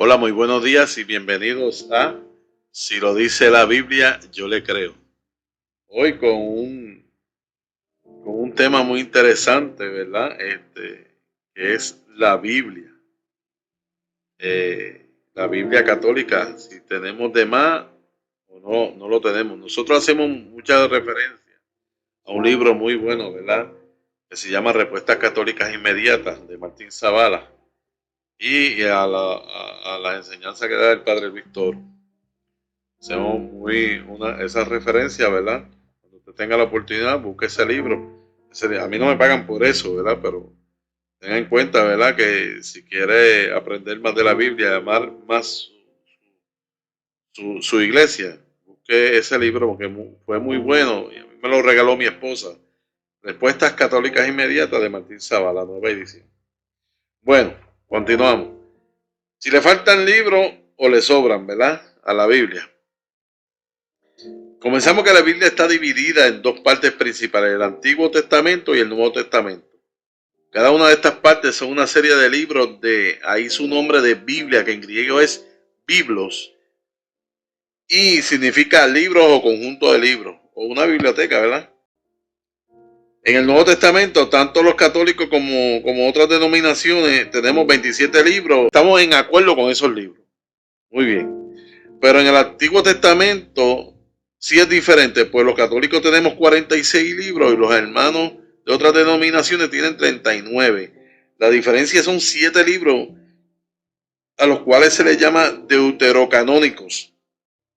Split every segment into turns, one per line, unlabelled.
Hola, muy buenos días y bienvenidos a Si lo dice la Biblia, yo le creo. Hoy con un tema muy interesante, ¿verdad? Que es la Biblia. La Biblia católica, si tenemos de más o no lo tenemos. Nosotros hacemos mucha referencia a un libro muy bueno, ¿verdad? Que se llama Respuestas Católicas Inmediatas, de Martín Zavala, y a la enseñanza que da el Padre Víctor. Hacemos esa referencia, ¿verdad? Cuando usted tenga la oportunidad, busque ese libro. A mí no me pagan por eso, ¿verdad? Pero tenga en cuenta, ¿verdad? Que si quiere aprender más de la Biblia, amar más su iglesia, busque ese libro porque fue muy bueno y a mí me lo regaló mi esposa. Respuestas Católicas Inmediatas de Martín Zavala, nueva edición. Bueno, continuamos. Si le faltan libros o le sobran, ¿verdad? A la Biblia. Comenzamos que la Biblia está dividida en dos partes principales, el Antiguo Testamento y el Nuevo Testamento. Cada una de estas partes son una serie de libros, de ahí su nombre de Biblia, que en griego es biblos, y significa libros o conjunto de libros, o una biblioteca, ¿verdad? En el Nuevo Testamento, tanto los católicos como otras denominaciones, tenemos 27 libros, estamos en acuerdo con esos libros. Muy bien. Pero en el Antiguo Testamento sí es diferente, pues los católicos tenemos 46 libros y los hermanos de otras denominaciones tienen 39. La diferencia son 7 libros a los cuales se les llama deuterocanónicos,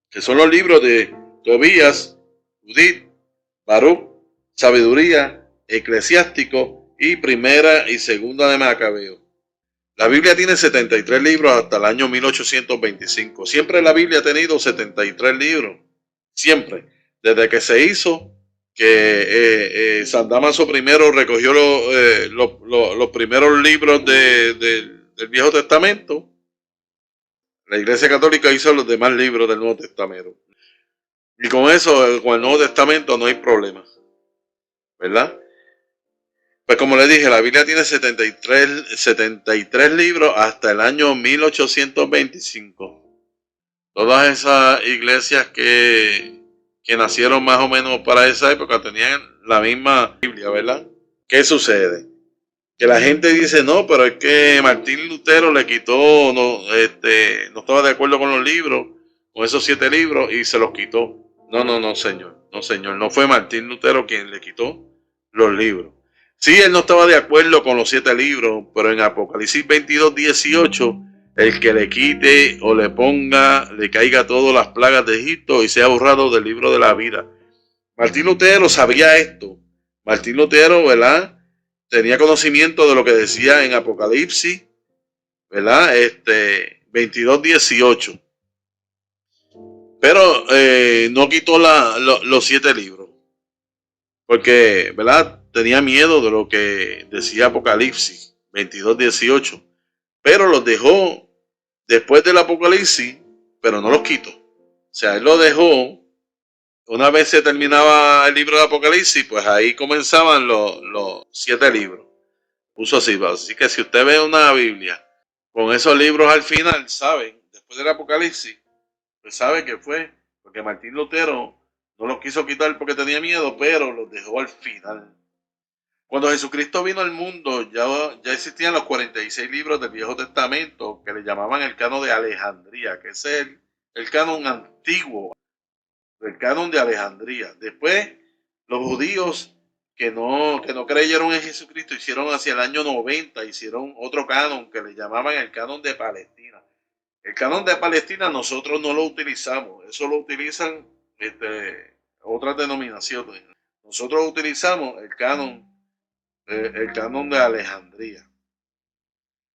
que son los libros de Tobías, Judith, Baruch, Sabiduría, Eclesiástico y Primera y Segunda de Macabeo. La Biblia tiene 73 libros hasta el año 1825. Siempre la Biblia ha tenido 73 libros. Siempre. Desde que se hizo, que San Damaso primero recogió los primeros libros del Viejo Testamento, la Iglesia Católica hizo los demás libros del Nuevo Testamento. Y con eso, con el Nuevo Testamento no hay problema. ¿Verdad? Pues como les dije, la Biblia tiene 73 libros hasta el año 1825. Todas esas iglesias que nacieron más o menos para esa época tenían la misma Biblia, ¿verdad? ¿Qué sucede? Que la gente dice, no, pero es que Martín Lutero le quitó, no estaba de acuerdo con los libros, con esos 7 libros y se los quitó. No, señor. No, señor. No fue Martín Lutero quien le quitó los libros. Sí, él no estaba de acuerdo con los 7 libros, pero en Apocalipsis 22:18, el que le quite o le ponga, le caiga todas las plagas de Egipto y sea borrado del libro de la vida. Martín Lutero sabía esto. Martín Lutero, ¿verdad? Tenía conocimiento de lo que decía en Apocalipsis, ¿verdad? 22:18. Pero no quitó los 7 libros. Porque, ¿verdad? Tenía miedo de lo que decía Apocalipsis 22:18. Pero los dejó después del Apocalipsis, pero no los quitó. O sea, él lo dejó. Una vez se terminaba el libro de Apocalipsis, pues ahí comenzaban los 7 libros. Puso así. Así que si usted ve una Biblia con esos libros al final, saben, después del Apocalipsis, pues sabe que fue porque Martín Lutero no los quiso quitar porque tenía miedo, pero los dejó al final. Cuando Jesucristo vino al mundo, ya existían los 46 libros del Viejo Testamento que le llamaban el canon de Alejandría, que es el canon antiguo, el canon de Alejandría. Después, los judíos que no creyeron en Jesucristo hicieron hacia el año 90, hicieron otro canon que le llamaban el canon de Palestina. El canon de Palestina nosotros no lo utilizamos, eso lo utilizan otras denominaciones. Nosotros utilizamos el canon de Alejandría.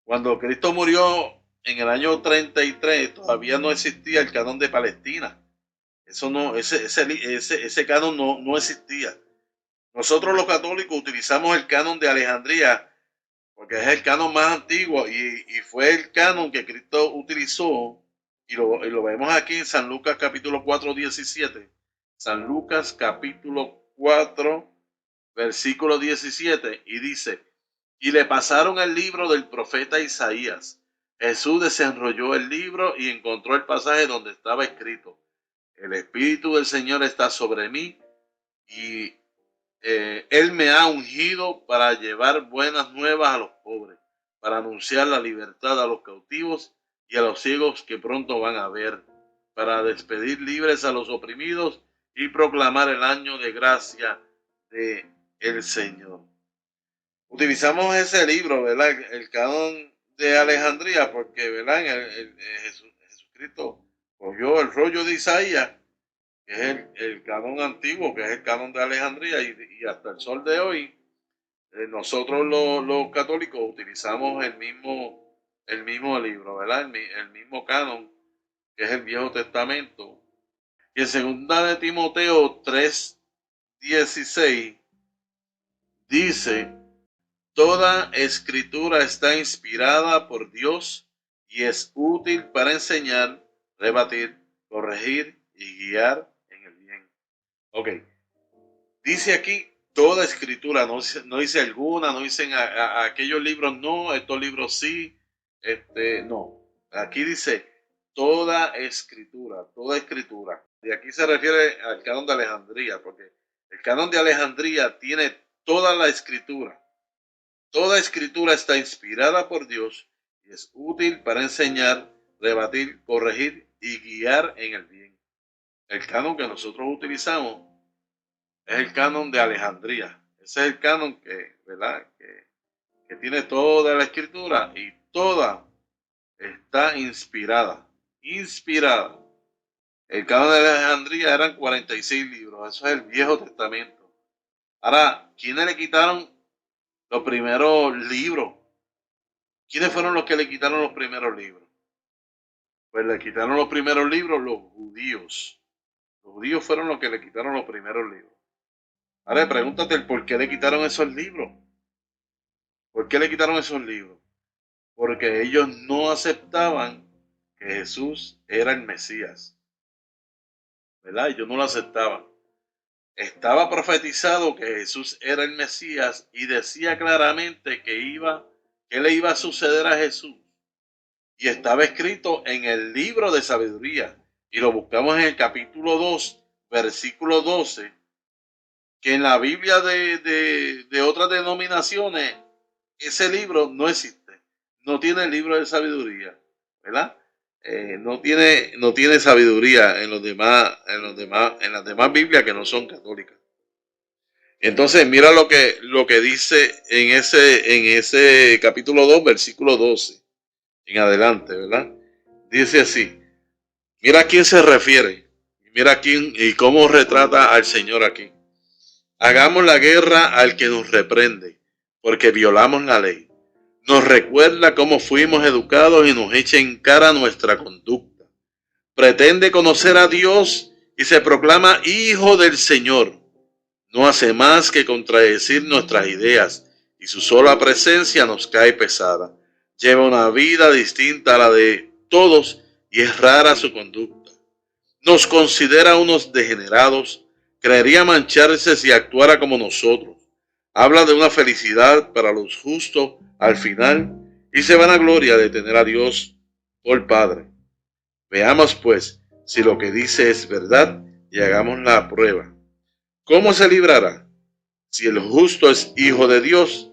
Cuando Cristo murió en el año 33, todavía no existía el canon de Palestina. Eso no, ese canon no existía. Nosotros los católicos utilizamos el canon de Alejandría porque es el canon más antiguo y fue el canon que Cristo utilizó y lo vemos aquí en San Lucas capítulo 4, 17. San Lucas capítulo 4, versículo 17, y dice, y le pasaron el libro del profeta Isaías. Jesús desenrolló el libro y encontró el pasaje donde estaba escrito: el Espíritu del Señor está sobre mí y Él me ha ungido para llevar buenas nuevas a los pobres, para anunciar la libertad a los cautivos y a los ciegos que pronto van a ver, para despedir libres a los oprimidos y proclamar el año de gracia de el Señor. Utilizamos ese libro, ¿verdad? El canon de Alejandría, porque, ¿verdad? Jesucristo cogió el rollo de Isaías, que es el canon antiguo, que es el canon de Alejandría, y hasta el sol de hoy, nosotros los católicos utilizamos el mismo libro, ¿verdad? El mismo canon, que es el Viejo Testamento. Y en segunda de Timoteo 3:16 dice: toda escritura está inspirada por Dios y es útil para enseñar, rebatir, corregir y guiar en el bien. Ok, dice aquí toda escritura, no dice alguna, no dicen aquellos libros no, estos libros sí, no. Aquí dice toda escritura, toda escritura. Y aquí se refiere al canon de Alejandría, porque el canon de Alejandría tiene toda la escritura. Toda escritura está inspirada por Dios y es útil para enseñar, rebatir, corregir y guiar en el bien. El canon que nosotros utilizamos es el canon de Alejandría. Ese es el canon que, ¿verdad? Que tiene toda la escritura y toda está inspirada. Inspirada. El canon de Alejandría eran 46 libros. Eso es el Viejo Testamento. Ahora, ¿quiénes le quitaron los primeros libros? ¿Quiénes fueron los que le quitaron los primeros libros? Pues le quitaron los primeros libros los judíos. Los judíos fueron los que le quitaron los primeros libros. Ahora pregúntate el por qué le quitaron esos libros. ¿Por qué le quitaron esos libros? Porque ellos no aceptaban que Jesús era el Mesías. ¿Verdad? Ellos no lo aceptaban. Estaba profetizado que Jesús era el Mesías y decía claramente que le iba a suceder a Jesús. Y estaba escrito en el libro de sabiduría. Y lo buscamos en el capítulo 2, versículo 12, que en la Biblia de otras denominaciones ese libro no existe. No tiene el libro de sabiduría, ¿verdad? No tiene sabiduría en las demás Biblias que no son católicas. Entonces, mira lo que dice en ese capítulo 2, versículo 12 en adelante, ¿verdad? Dice así: mira a quién se refiere, mira a quién y cómo retrata al Señor aquí. Hagamos la guerra al que nos reprende, porque violamos la ley. Nos recuerda cómo fuimos educados y nos echa en cara nuestra conducta. Pretende conocer a Dios y se proclama hijo del Señor. No hace más que contradecir nuestras ideas y su sola presencia nos cae pesada. Lleva una vida distinta a la de todos y es rara su conducta. Nos considera unos degenerados, creería mancharse si actuara como nosotros. Habla de una felicidad para los justos al final y se vanagloria de tener a Dios por Padre. Veamos pues si lo que dice es verdad y hagamos la prueba. ¿Cómo se librará? Si el justo es hijo de Dios,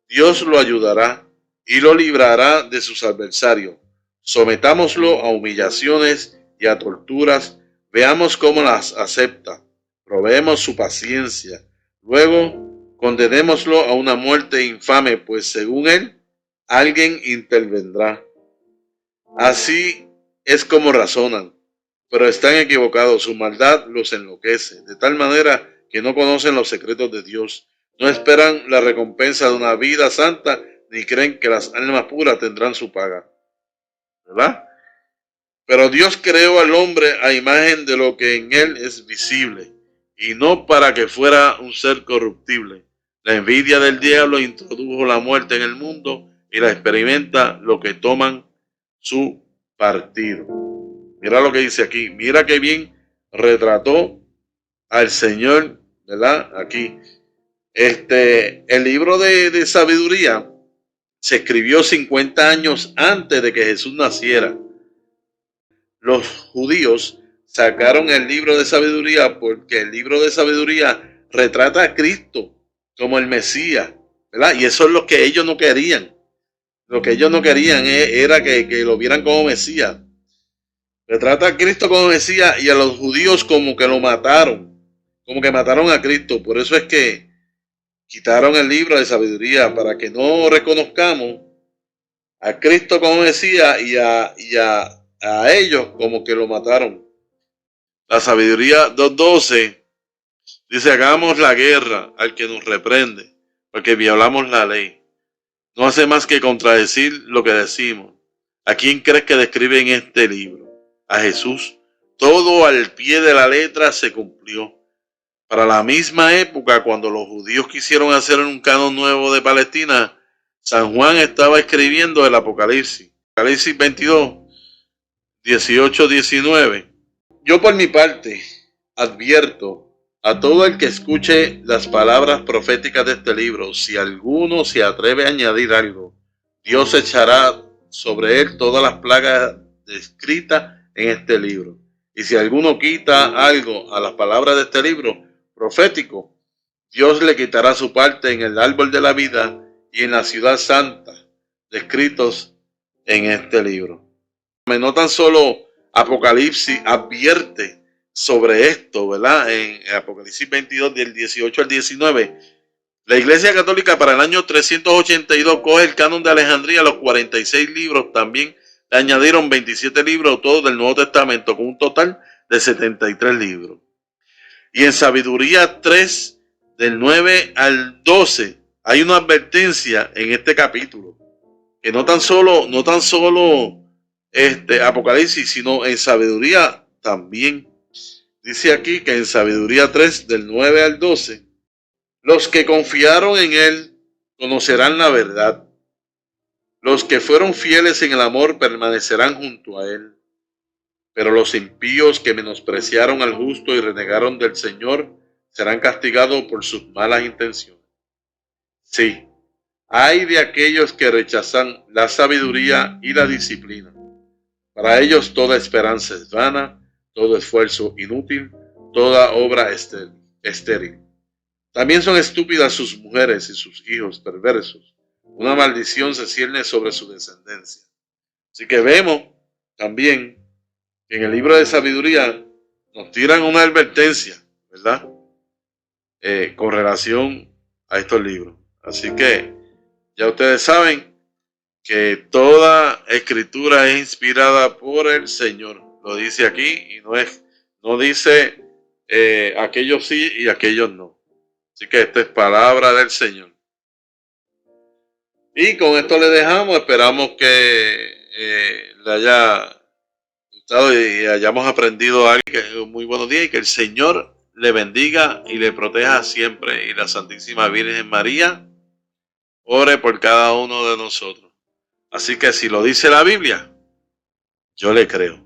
Dios lo ayudará y lo librará de sus adversarios. Sometámoslo a humillaciones y a torturas, veamos cómo las acepta. Probemos su paciencia. Luego, condenémoslo a una muerte infame, pues según él, alguien intervendrá. Así es como razonan, pero están equivocados. Su maldad los enloquece, de tal manera que no conocen los secretos de Dios. No esperan la recompensa de una vida santa, ni creen que las almas puras tendrán su paga. ¿Verdad? Pero Dios creó al hombre a imagen de lo que en él es visible, y no para que fuera un ser corruptible. La envidia del diablo introdujo la muerte en el mundo y la experimenta los que toman su partido. Mira lo que dice aquí. Mira qué bien retrató al Señor, ¿verdad? Aquí. El libro de sabiduría se escribió 50 años antes de que Jesús naciera. Los judíos sacaron el libro de sabiduría porque el libro de sabiduría retrata a Cristo como el Mesías, ¿verdad? Y eso es lo que ellos no querían. Lo que ellos no querían era que lo vieran como Mesías. Retrata a Cristo como Mesías y a los judíos como que lo mataron, como que mataron a Cristo. Por eso es que quitaron el libro de sabiduría para que no reconozcamos a Cristo como Mesías a ellos como que lo mataron. La sabiduría 2:12 dice: hagamos la guerra al que nos reprende, porque violamos la ley. No hace más que contradecir lo que decimos. ¿A quién crees que describe en este libro? A Jesús. Todo al pie de la letra se cumplió. Para la misma época, cuando los judíos quisieron hacer un canon nuevo de Palestina, San Juan estaba escribiendo el Apocalipsis. Apocalipsis 22, 18, 19. Yo por mi parte advierto a todo el que escuche las palabras proféticas de este libro: si alguno se atreve a añadir algo, Dios echará sobre él todas las plagas descritas en este libro. Y si alguno quita algo a las palabras de este libro profético, Dios le quitará su parte en el árbol de la vida y en la ciudad santa, descritos en este libro. No tan solo Apocalipsis advierte sobre esto, ¿verdad? En Apocalipsis 22, del 18 al 19, la Iglesia Católica para el año 382 coge el canon de Alejandría, los 46 libros, también le añadieron 27 libros, todos del Nuevo Testamento, con un total de 73 libros. Y en Sabiduría 3, del 9 al 12, hay una advertencia en este capítulo, que no tan solo Apocalipsis, sino en Sabiduría también. Dice aquí que en Sabiduría 3, del 9 al 12, los que confiaron en él conocerán la verdad. Los que fueron fieles en el amor permanecerán junto a él. Pero los impíos que menospreciaron al justo y renegaron del Señor serán castigados por sus malas intenciones. Sí, hay de aquellos que rechazan la sabiduría y la disciplina. Para ellos toda esperanza es vana, todo esfuerzo inútil, toda obra estéril. También son estúpidas sus mujeres y sus hijos perversos. Una maldición se cierne sobre su descendencia. Así que vemos también que en el libro de sabiduría nos tiran una advertencia, ¿verdad? Con relación a estos libros. Así que ya ustedes saben que toda escritura es inspirada por el Señor. Lo dice aquí y no dice aquellos sí y aquellos no. Así que esta es palabra del Señor. Y con esto le dejamos. Esperamos que le haya gustado y hayamos aprendido algo. Muy buenos días y que el Señor le bendiga y le proteja siempre. Y la Santísima Virgen María ore por cada uno de nosotros. Así que si lo dice la Biblia, yo le creo.